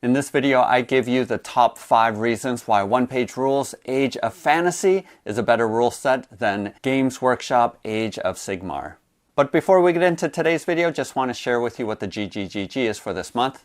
In this video, I give you the top 5 reasons why One Page Rules Age of Fantasy is a better rule set than Games Workshop Age of Sigmar. But before we get into today's video, just want to share with you what the GGGG is for this month.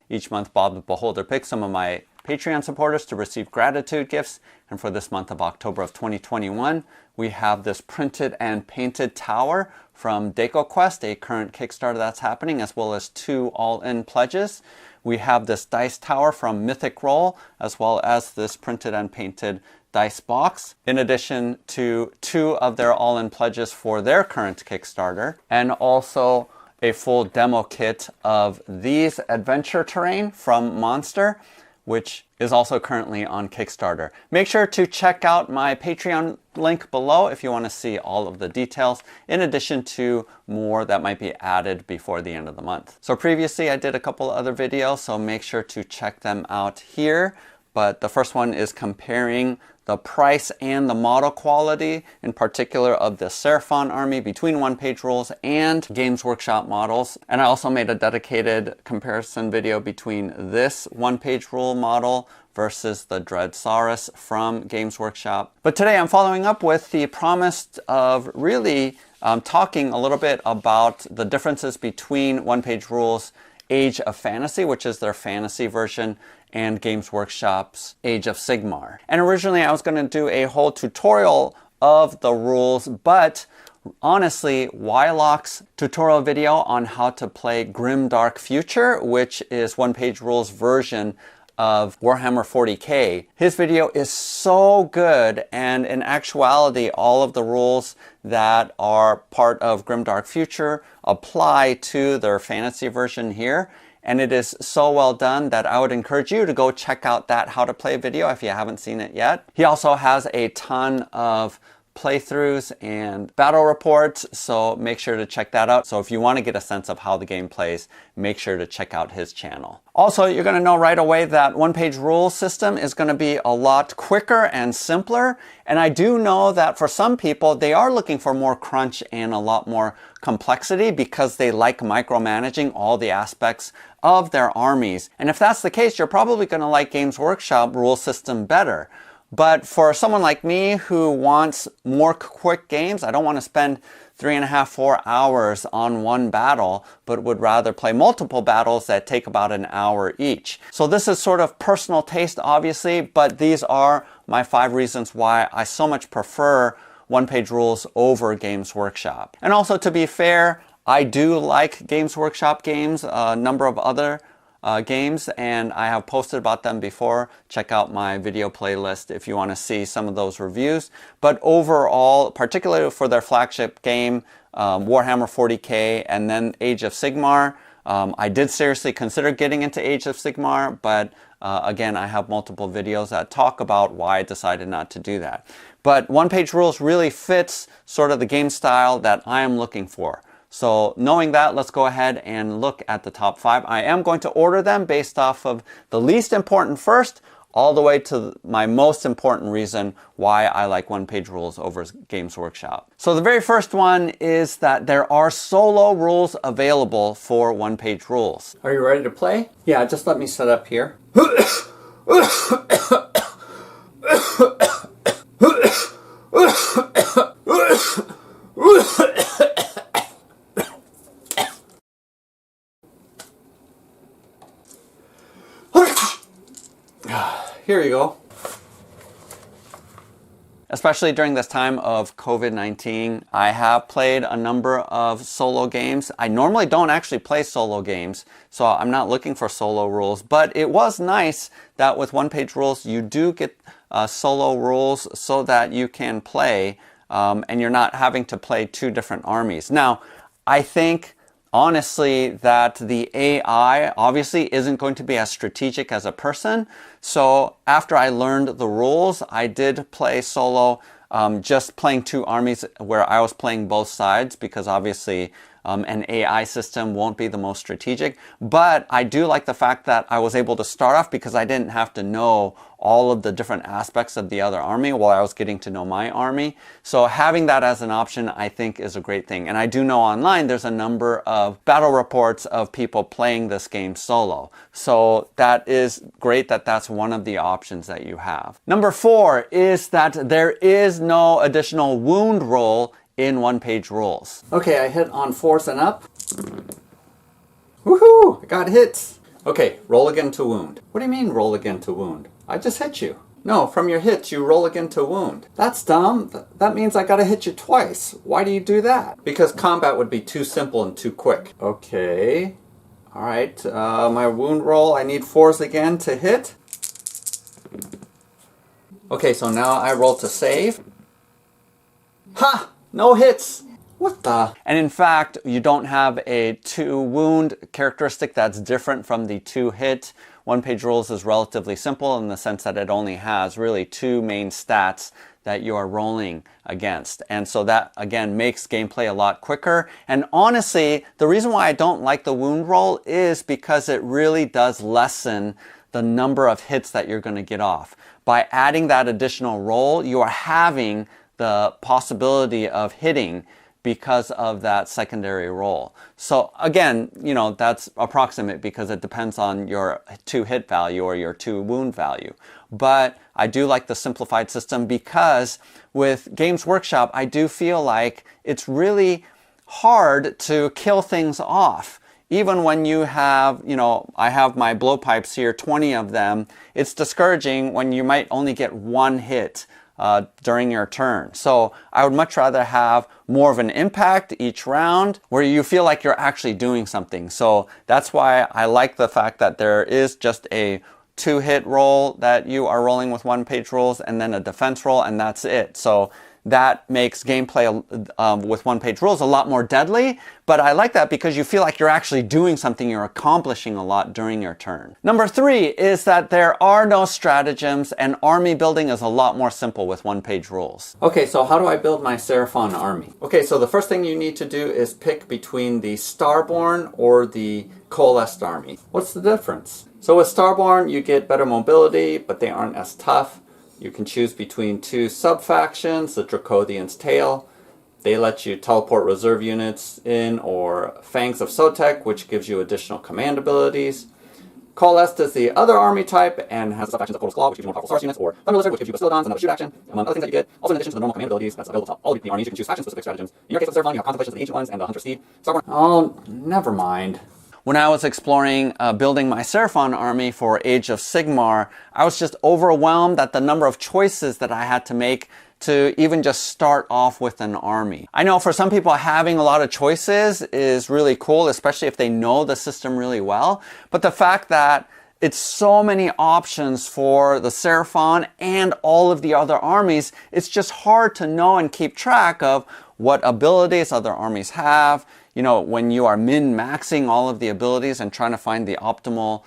Each month, Bob the Beholder picks some of my Patreon supporters to receive gratitude gifts. And for this month of October of 2021, we have this printed and painted tower from DecoQuest, a current Kickstarter that's happening, as well as 2 all-in pledges. We have this dice tower from Mythic Roll, as well as this printed and painted dice box, in addition to 2 of their all-in pledges for their current Kickstarter, and also a full demo kit of these adventure terrain from Monster, which is also currently on Kickstarter. Make sure to check out my Patreon link below if you want to see all of the details, in addition to more that might be added before the end of the month. So previously I did a couple other videos, so make sure to check them out here. But the first one is comparing the price and the model quality, in particular of the Seraphon army, between One Page Rules and Games Workshop models. And I also made a dedicated comparison video between this One Page Rule model versus the Dreadsaurus from Games Workshop. But today I'm following up with the promise of really talking a little bit about the differences between One Page Rules Age of Fantasy, which is their fantasy version, and Games Workshop's Age of Sigmar. And originally I was going to do a whole tutorial of the rules, but honestly, Wyloch's tutorial video on how to play Grimdark Future, which is One Page Rules version of Warhammer 40k, his video is so good, and in actuality all of the rules that are part of Grimdark Future apply to their fantasy version here. And it is so well done that I would encourage you to go check out that how to play video if you haven't seen it yet. He also has a ton of playthroughs and battle reports, so make sure to check that out. So if you want to get a sense of how the game plays, make sure to check out his channel. Also, you're going to know right away that One Page Rules system is going to be a lot quicker and simpler. And I do know that for some people, they are looking for more crunch and a lot more complexity because they like micromanaging all the aspects of their armies. And if that's the case, you're probably going to like Games Workshop rule system better. But for someone like me who wants more quick games, I don't want to spend 3.5, 4 hours on one battle, but would rather play multiple battles that take about an hour each. So this is sort of personal taste, obviously, but these are my 5 reasons why I so much prefer One Page Rules over Games Workshop. And also, to be fair, I do like Games Workshop games, a number of other games, and I have posted about them before. Check out my video playlist if you want to see some of those reviews. But overall, particularly for their flagship game, Warhammer 40k and then Age of Sigmar, I did seriously consider getting into Age of Sigmar, but again, I have multiple videos that talk about why I decided not to do that. But One Page Rules really fits sort of the game style that I am looking for. So knowing that, let's go ahead and look at the top 5. I am going to order them based off of the least important first, all the way to my most important reason why I like One Page Rules over Games Workshop. So the very first one is that there are solo rules available for One Page Rules. Are you ready to play? Yeah, just let me set up here. Here you go. Especially during this time of COVID-19, I have played a number of solo games. I normally don't actually play solo games, so I'm not looking for solo rules, but it was nice that with One Page Rules, you do get solo rules so that you can play, and you're not having to play 2 different armies. Now, I think honestly that the AI obviously isn't going to be as strategic as a person. So after I learned the rules, I did play solo, just playing 2 armies where I was playing both sides, because obviously an AI system won't be the most strategic. But I do like the fact that I was able to start off because I didn't have to know all of the different aspects of the other army while I was getting to know my army. So having that as an option, I think, is a great thing. And I do know online there's a number of battle reports of people playing this game solo. So that is great that that's one of the options that you have. Number 4 is that there is no additional wound roll in one-page rules. Okay, I hit on force and up. Woohoo! I got hits. Okay, roll again to wound. What do you mean roll again to wound? I just hit you. No, from your hits you roll again to wound. That's dumb. That means I gotta hit you twice. Why do you do that? Because combat would be too simple and too quick. Okay. Alright, my wound roll, I need 4s again to hit. Okay, so now I roll to save. Ha! No hits! What the? And in fact, you don't have a 2 wound characteristic that's different from the 2 hit. One-page rules is relatively simple in the sense that it only has really 2 main stats that you are rolling against. And so that, again, makes gameplay a lot quicker. And honestly, the reason why I don't like the wound roll is because it really does lessen the number of hits that you're going to get off. By adding that additional roll, you are having the possibility of hitting because of that secondary roll. So again, you know, that's approximate because it depends on your 2 hit value or your 2 wound value. But I do like the simplified system because with Games Workshop, I do feel like it's really hard to kill things off. Even when you have, you know, I have my blowpipes here, 20 of them, it's discouraging when you might only get 1 hit during your turn. So I would much rather have more of an impact each round where you feel like you're actually doing something. So that's why I like the fact that there is just a 2-hit roll that you are rolling with one-page rules and then a defense roll, and that's it. So that makes gameplay with one-page rules a lot more deadly, but I like that because you feel like you're actually doing something, you're accomplishing a lot during your turn. Number 3 is that there are no stratagems and army building is a lot more simple with one-page rules. Okay, so how do I build my Seraphon army? Okay, so the first thing you need to do is pick between the Starborn or the Coalesced army. What's the difference? So with Starborn, you get better mobility, but they aren't as tough. You can choose between 2 sub-factions, the Dracodian's Tail. They let you teleport reserve units in, or Fangs of Sotek, which gives you additional command abilities. Coalesced is the other army type and has sub-factions of Kotal's Claw, which gives you more powerful source units, or Thunder Lizard, which gives you Bastiladons, another shoot action, among other things that you get. Also, in addition to the normal command abilities that's available to all of the armies, you can choose faction-specific stratagems. In your case with Seraphon, you have Contemplations of the Ancient Ones and the Hunter Steed. Starborn. Oh, never mind. When I was exploring building my Seraphon army for Age of Sigmar, I was just overwhelmed at the number of choices that I had to make to even just start off with an army. I know for some people having a lot of choices is really cool, especially if they know the system really well. But the fact that it's so many options for the Seraphon and all of the other armies, it's just hard to know and keep track of what abilities other armies have. You know, when you are min-maxing all of the abilities and trying to find the optimal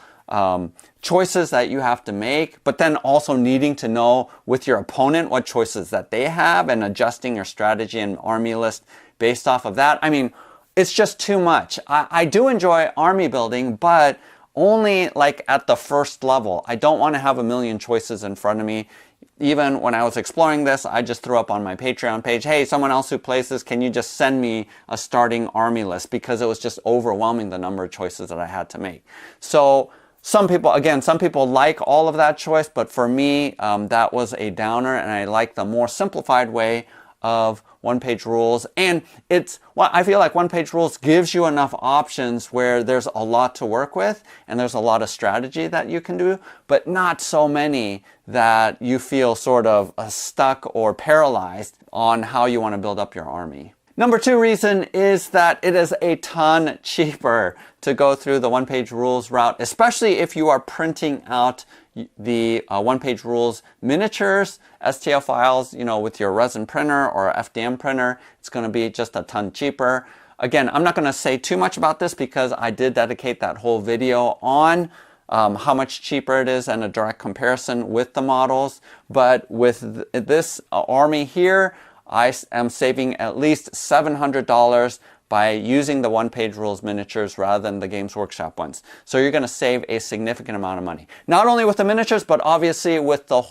choices that you have to make, but then also needing to know with your opponent what choices that they have and adjusting your strategy and army list based off of that. I mean, it's just too much. I do enjoy army building, but only like at the first level. I don't want to have a million choices in front of me. Even when I was exploring this, I just threw up on my Patreon page, hey, someone else who plays this, can you just send me a starting army list? Because it was just overwhelming the number of choices that I had to make. So some people like all of that choice, but for me, that was a downer, and I like the more simplified way of one-page rules. And I feel like one-page rules gives you enough options where there's a lot to work with and there's a lot of strategy that you can do, but not so many that you feel sort of stuck or paralyzed on how you want to build up your army. Number 2 reason is that it is a ton cheaper to go through the one-page rules route, especially if you are printing out the one-page rules miniatures, STL files, you know, with your resin printer or FDM printer. It's going to be just a ton cheaper. Again, I'm not going to say too much about this because I did dedicate that whole video on how much cheaper it is and a direct comparison with the models. But with this army here, I am saving at least $700 by using the one-page rules miniatures rather than the Games Workshop ones. So you're going to save a significant amount of money. Not only with the miniatures, but obviously with the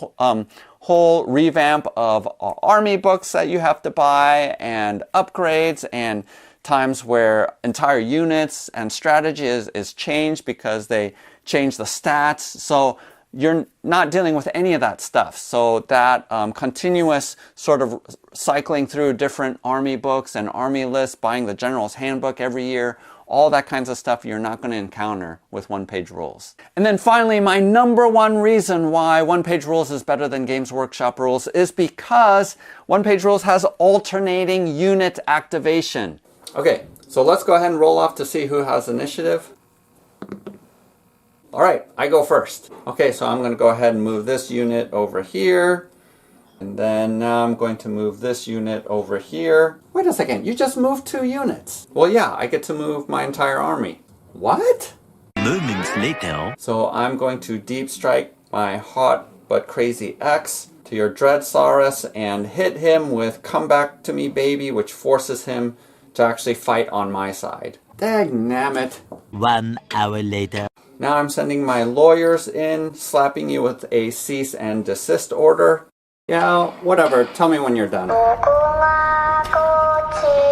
whole revamp of army books that you have to buy and upgrades and times where entire units and strategy is changed because they change the stats. So you're not dealing with any of that stuff. So that continuous sort of cycling through different army books and army lists, buying the General's Handbook every year, all that kinds of stuff you're not going to encounter with one-page rules. And then finally, my number one reason why one-page rules is better than Games Workshop rules is because one-page rules has alternating unit activation. Okay, so let's go ahead and roll off to see who has initiative. All right, I go first. Okay, so I'm going to go ahead and move this unit over here. And then now I'm going to move this unit over here. Wait a second, you just moved 2 units. Well, yeah, I get to move my entire army. What? Moments later. So I'm going to deep strike my hot but crazy X to your Dreadsaurus and hit him with Come Back to Me Baby, which forces him to actually fight on my side. Dagnammit. 1 hour later. Now I'm sending my lawyers in, slapping you with a cease and desist order. Yeah, whatever. Tell me when you're done.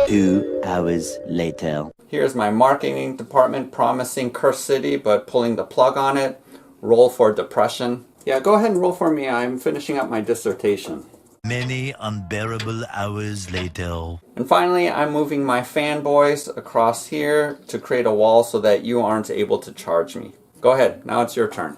2 hours later. Here's my marketing department promising Curse City, but pulling the plug on it. Roll for depression. Yeah, go ahead and roll for me. I'm finishing up my dissertation. Many unbearable hours later. And finally, I'm moving my fanboys across here to create a wall so that you aren't able to charge me. Go ahead, now it's your turn.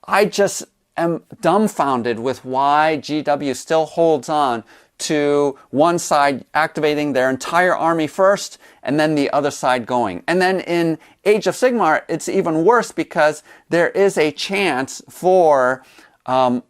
I just am dumbfounded with why GW still holds on to one side activating their entire army first and then the other side going. And then in Age of Sigmar, it's even worse because there is a chance for an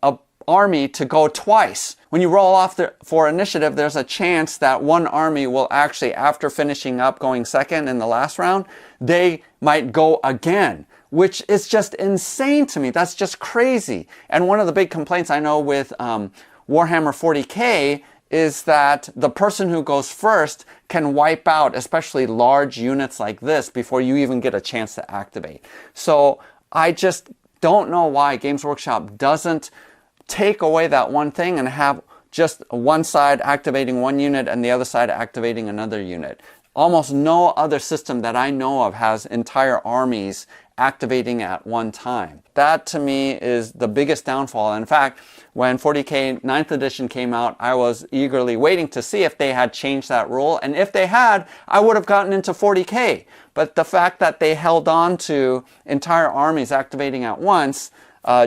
army to go twice. When you roll off for initiative, there's a chance that one army will actually, after finishing up going second in the last round, they might go again, which is just insane to me. That's just crazy. And one of the big complaints I know with Warhammer 40K is that the person who goes first can wipe out especially large units like this before you even get a chance to activate. So I just don't know why Games Workshop doesn't take away that one thing and have just one side activating one unit and the other side activating another unit. Almost no other system that I know of has entire armies activating at one time. That to me is the biggest downfall. In fact, when 40K 9th edition came out, I was eagerly waiting to see if they had changed that rule. And if they had, I would have gotten into 40K. But the fact that they held on to entire armies activating at once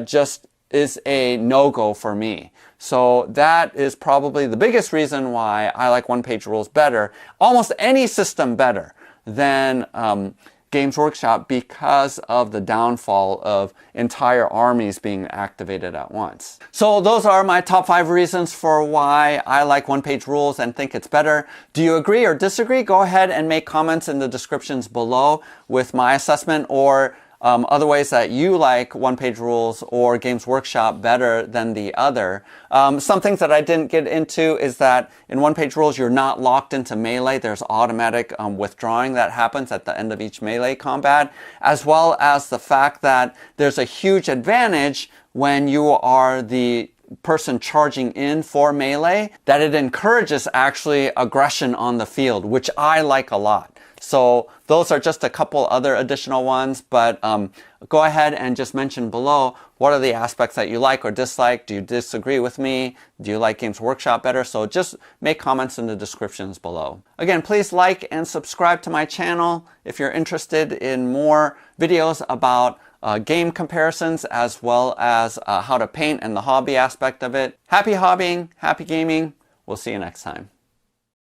just is a no-go for me. So that is probably the biggest reason why I like one-page rules better, almost any system better than Games Workshop, because of the downfall of entire armies being activated at once. So those are my top 5 reasons for why I like one-page rules and think it's better. Do you agree or disagree? Go ahead and make comments in the descriptions below with my assessment or other ways that you like one-page rules or Games Workshop better than the other. Some things that I didn't get into is that in one-page rules, you're not locked into melee. There's automatic withdrawing that happens at the end of each melee combat, as well as the fact that there's a huge advantage when you are the person charging in for melee, that it encourages actually aggression on the field, which I like a lot. So those are just a couple other additional ones, but go ahead and just mention below what are the aspects that you like or dislike. Do you disagree with me? Do you like Games Workshop better? So just make comments in the descriptions below. Again, please like and subscribe to my channel if you're interested in more videos about game comparisons as well as how to paint and the hobby aspect of it. Happy hobbying, happy gaming. We'll see you next time.